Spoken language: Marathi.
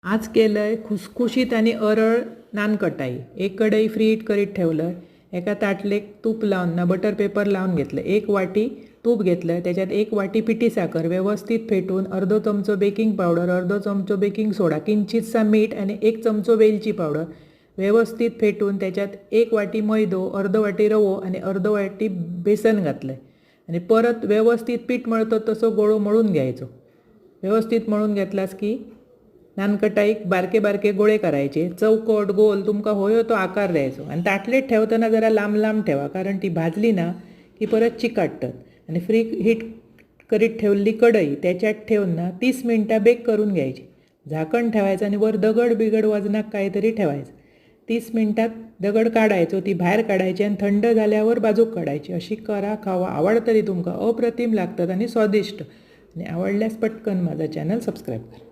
आज केलं आहे खुसखुशीत आणि अरळ नानकटाई. एक कढई फ्री हीट करीत ठेवलं आहे. एका ताटलेक तूप लावून ना बटर पेपर लावून घेतलं. एक वाटी तूप घेतलं, त्याच्यात एक वाटी पिठी साखर व्यवस्थित फेटून, अर्धो चमचो बेकिंग पावडर, अर्धो चमचो बेकिंग सोडा, किंचितसा मीठ आणि एक चमचो वेलची पावडर व्यवस्थित फेटून त्याच्यात एक वाटी मैदो, अर्धो वाटी रवो आणि अर्धो वाटी बेसन घातलं आणि परत व्यवस्थित पीठ मळतो तसो गोळो मळून घ्यायचो. व्यवस्थित मळून घेतलास की नानकटाईक बारके बारके गोळे करायचे. चौकट गोल तुमका होयो तो आकार द्यायचो आणि ताटलेट ठेवताना जरा लांब लांब ठेवा, कारण ती भाजली ना की परत चिकाटतात. आणि फ्री हीट करीत ठेवलेली कढई त्याच्यात ठेवून ना 30 मिनटं बेक करून घ्यायची. झाकण ठेवायचं आणि वर दगड बिगड वजनाक काहीतरी ठेवायचं. 30 मिनटात दगड काढायचो, ती बाहेर काढायची आणि थंड झाल्यावर बाजूक काढायची. अशी करा, खावा, आवडतरी तुमका. अप्रतिम लागतात आणि स्वादिष्ट. आणि आवडल्यास पटकन माझा चॅनल सबस्क्राईब करा.